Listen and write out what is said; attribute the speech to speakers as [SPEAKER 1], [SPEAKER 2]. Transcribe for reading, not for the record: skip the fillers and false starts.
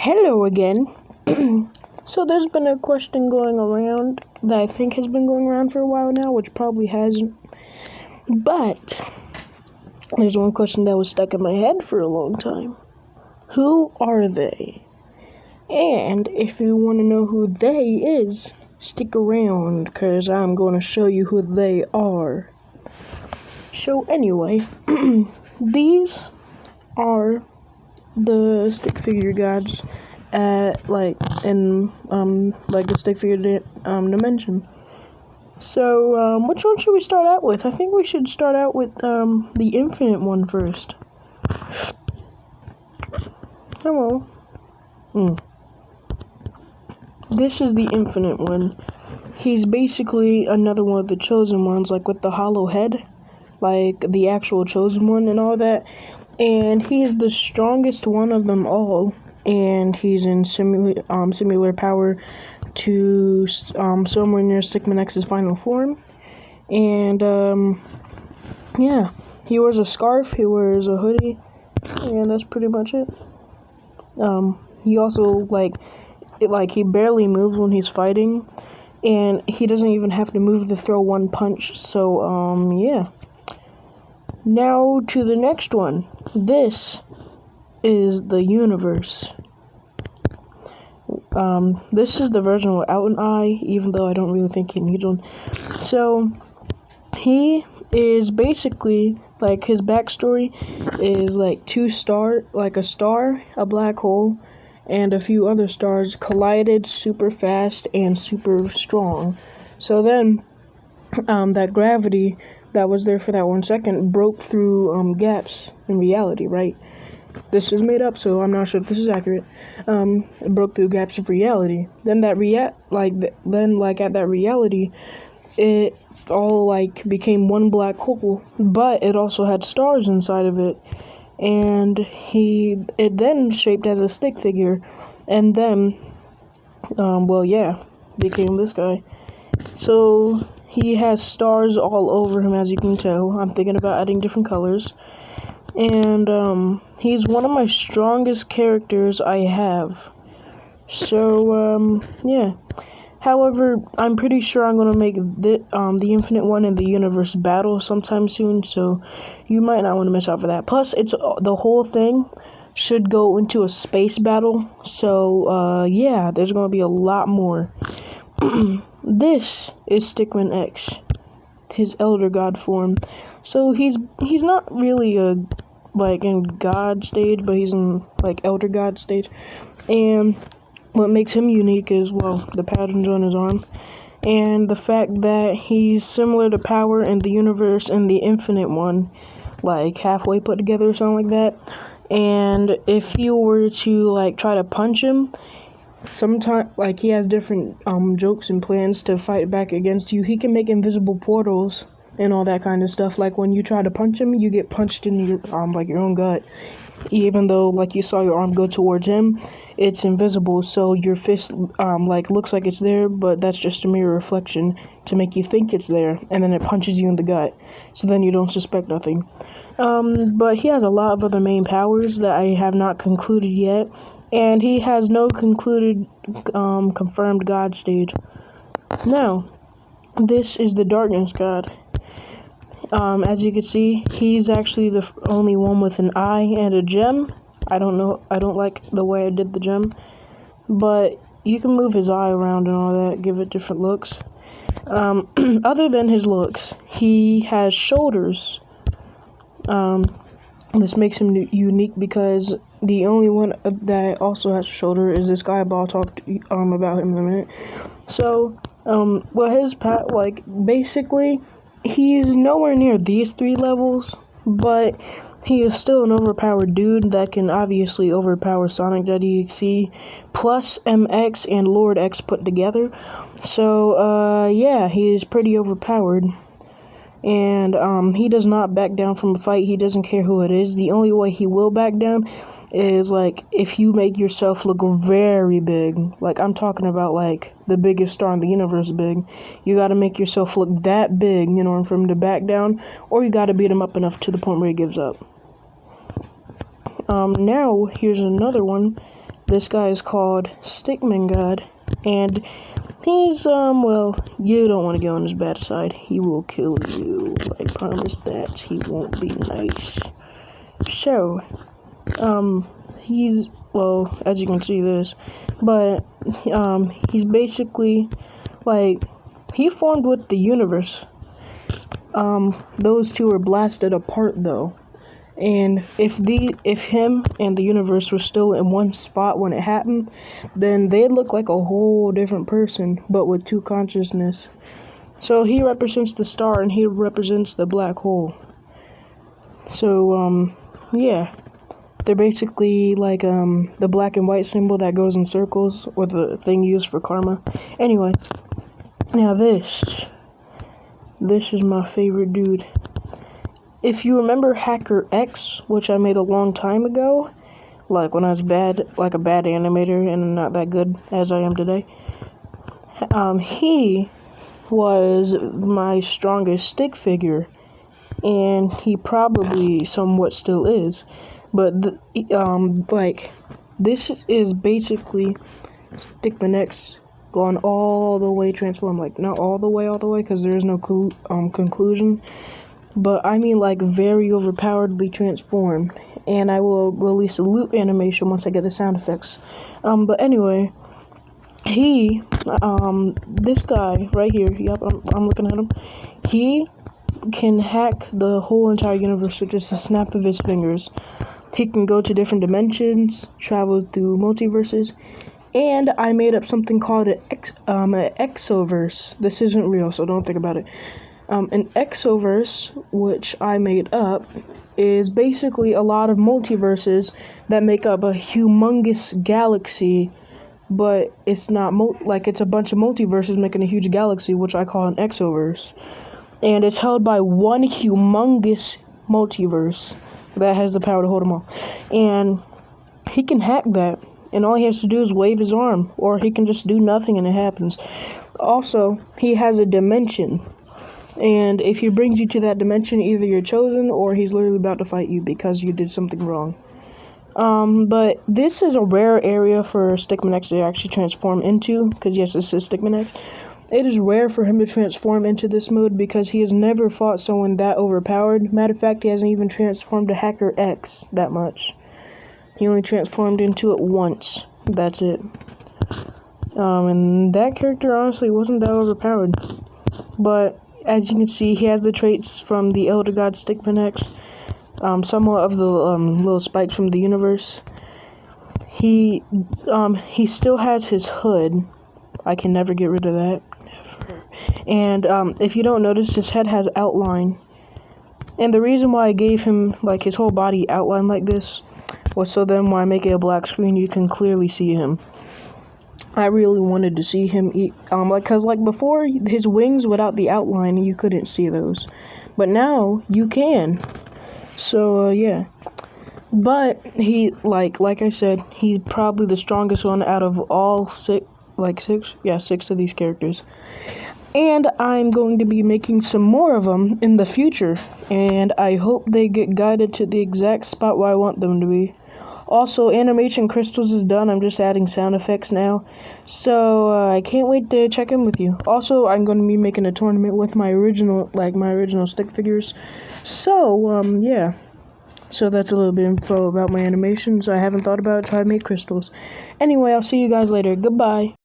[SPEAKER 1] Hello again. So there's been a question going around that I think has been going around for a while now, which probably hasn't. But there's one question that was stuck in my head for a long time. Who are they? And if you want to know who they is, stick around, because I'm going to show you who they are. So anyway, these are the stick figure gods at the stick figure dimension. So which one should we start out with? I think we should start out with the infinite one first. Hello. This is the infinite one. He's basically another one of the chosen ones, like with the hollow head, like the actual chosen one and all that. And he's the strongest one of them all, and he's in similar power to somewhere near Stickman X's final form. And yeah, he wears a scarf, he wears a hoodie, and that's pretty much it. He also he barely moves when he's fighting, and he doesn't even have to move to throw one punch. So yeah. Now to the next one. This is the universe. This is the version without an eye, even though I don't really think he needs one. So he is basically, like, his backstory is like a star, a black hole, and a few other stars collided super fast and super strong. So then that gravity that was there for that 1 second broke through gaps in reality, right? This is made up, so I'm not sure if this is accurate. It broke through gaps of reality. Then at that reality, it all became one black hole, but it also had stars inside of it, and it then shaped as a stick figure, and then became this guy. So he has stars all over him, as you can tell. I'm thinking about adding different colors. And he's one of my strongest characters I have. So yeah. However, I'm pretty sure I'm gonna make the infinite one and the universe battle sometime soon, so you might not want to miss out for that. Plus, the whole thing should go into a space battle, so yeah, there's gonna be a lot more. This is Stickman X, his elder god form. So he's not really in god stage, but he's in elder god stage. And what makes him unique is, well, the patterns on his arm, and the fact that he's similar to Power and the universe and the infinite one, like halfway put together or something like that. And if you were to try to punch him, sometimes he has different jokes and plans to fight back against you. He can make invisible portals and all that kind of stuff. Like when you try to punch him, you get punched in your your own gut, even though you saw your arm go towards him. It's invisible, so your fist looks like it's there, but that's just a mirror reflection to make you think it's there, and then it punches you in the gut, so then you don't suspect nothing. But he has a lot of other main powers that I have not concluded yet. And he has no concluded, confirmed god stage. Now, this is the darkness god. As you can see, he's actually the only one with an eye and a gem. I don't like the way I did the gem. But you can move his eye around and all that, give it different looks. Other than his looks, he has shoulders. This makes him unique because the only one that also has a shoulder is this guy, but I'll talk about him in a minute. So, basically, he's nowhere near these 3 levels, but he is still an overpowered dude that can obviously overpower Sonic .exe plus MX and Lord X put together. So, yeah, he is pretty overpowered. And he does not back down from a fight. He doesn't care who it is. The only way he will back down is if you make yourself look very big. I'm talking about the biggest star in the universe big. You gotta make yourself look that big in order for him to back down, or you gotta beat him up enough to the point where he gives up. Now here's another one This guy is called Stickman God, and he's, well, you don't want to go on his bad side. He will kill you. I promise that. He won't be nice. So, he's, well, as you can see this, but, he's basically, like, he formed with the universe. Those two were blasted apart, though. And if him and the universe were still in one spot when it happened, then they'd look like a whole different person, but with two consciousness. So he represents the star and he represents the black hole. So, yeah. They're basically like, the black and white symbol that goes in circles, or the thing used for karma. Anyway, now this is my favorite dude. If you remember Hacker X, which I made a long time ago, like when I was like a bad animator and not that good as I am today, he was my strongest stick figure, and he probably somewhat still is. But like, this is basically Stickman X gone all the way transformed. Like, not all the way, because there is no conclusion. But I mean, like, very overpoweredly transformed. And I will release a loop animation once I get the sound effects. But anyway, this guy right here, yep, I'm looking at him. He can hack the whole entire universe with just a snap of his fingers. He can go to different dimensions, travel through multiverses, and I made up something called an exoverse. This isn't real, so don't think about it. An exoverse, which I made up, is basically a lot of multiverses that make up a humongous galaxy, but it's not like it's a bunch of multiverses making a huge galaxy, which I call an exoverse. And it's held by one humongous multiverse that has the power to hold them all. And he can hack that, and all he has to do is wave his arm, or he can just do nothing and it happens. Also, he has a dimension. And if he brings you to that dimension, either you're chosen or he's literally about to fight you because you did something wrong. But this is a rare area for Stickman X to actually transform into, because yes, this is Stickman X. It is rare for him to transform into this mode because he has never fought someone that overpowered. Matter of fact, he hasn't even transformed to Hacker X that much. He only transformed into it once. That's it. And that character honestly wasn't that overpowered. But as you can see, he has the traits from the Elder God Stickman X, somewhat of the little spikes from the universe. He still has his hood. I can never get rid of that. Never. And if you don't notice, his head has outline. And the reason why I gave him like his whole body outlined like this was so then when I make it a black screen, you can clearly see him. I really wanted to see him eat, cause before, his wings without the outline, you couldn't see those, but now you can. So yeah, but he like I said, he's probably the strongest one out of all six of these characters. And I'm going to be making some more of them in the future, and I hope they get guided to the exact spot where I want them to be. Also, animation crystals is done. I'm just adding sound effects now. So, I can't wait to check in with you. Also, I'm going to be making a tournament with my original stick figures. So, yeah. So that's a little bit of info about my animations. I haven't thought about trying to make crystals. Anyway, I'll see you guys later. Goodbye.